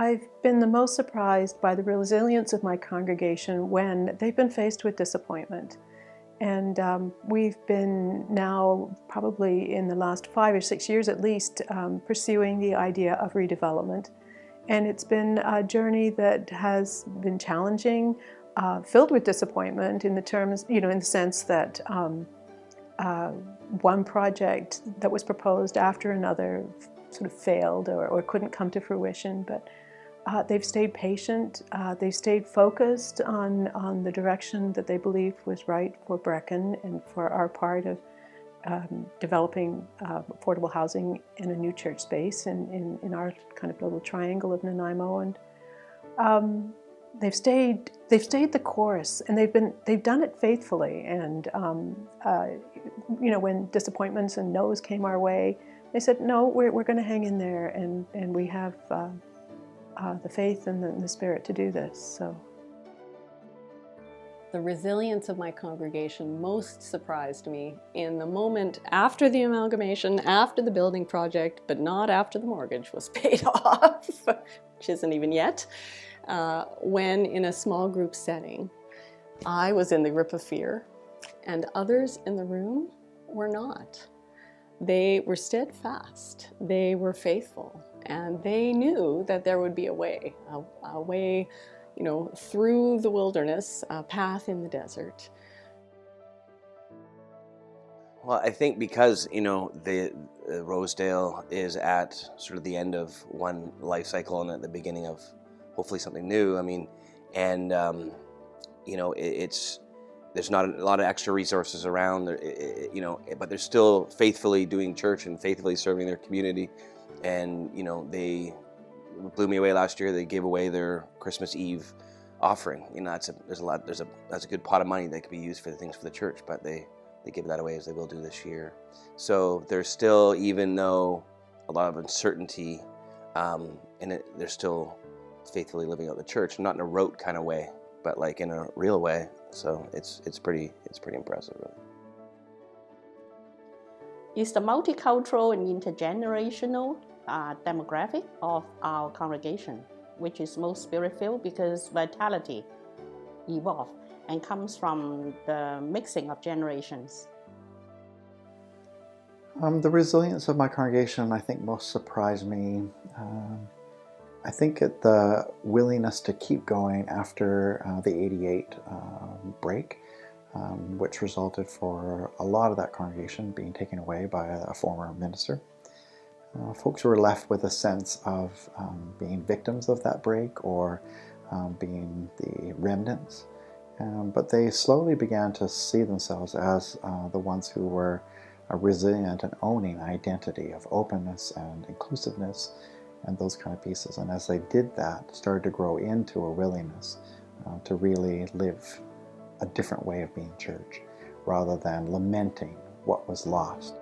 I've been the most surprised by the resilience of my congregation when they've been faced with disappointment. And we've been now, probably in the last 5 or 6 years at least, pursuing the idea of redevelopment. And it's been a journey that has been challenging, filled with disappointment in the terms, in the sense that one project that was proposed after another sort of failed or couldn't come to fruition. But they've stayed patient, they've stayed focused on the direction that they believed was right for Brecon and for our part of developing affordable housing in a new church space in our kind of little triangle of Nanaimo. And they've stayed the course, and they've done it faithfully. And when disappointments and no's came our way, they said, no, we're going to hang in there, and we have the faith and the spirit to do this. So the resilience of my congregation most surprised me in the moment after the amalgamation, after the building project, but not after the mortgage was paid off, which isn't even yet, when in a small group setting, I was in the grip of fear and others in the room were not. They were steadfast, they were faithful, and they knew that there would be a way, through the wilderness, a path in the desert. Well, I think because, the Rosedale is at sort of the end of one life cycle and at the beginning of hopefully something new. There's not a lot of extra resources around, but they're still faithfully doing church and faithfully serving their community. And, they blew me away last year. They gave away their Christmas Eve offering. That's a good pot of money that could be used for the things for the church, but they give that away as they will do this year. So there's still, even though a lot of uncertainty they're still faithfully living out the church, not in a rote kind of way, but like in a real way. So it's pretty impressive, really. It's the multicultural and intergenerational demographic of our congregation, which is most spirit-filled because vitality evolves and comes from the mixing of generations. The resilience of my congregation, I think, most surprised me. I think the willingness to keep going after the '88 break, which resulted for a lot of that congregation being taken away by a former minister. Folks were left with a sense of being victims of that break or being the remnants. But they slowly began to see themselves as the ones who were resilient and owning identity of openness and inclusiveness and those kind of pieces. And as they did that, started to grow into a willingness to really live a different way of being church rather than lamenting what was lost.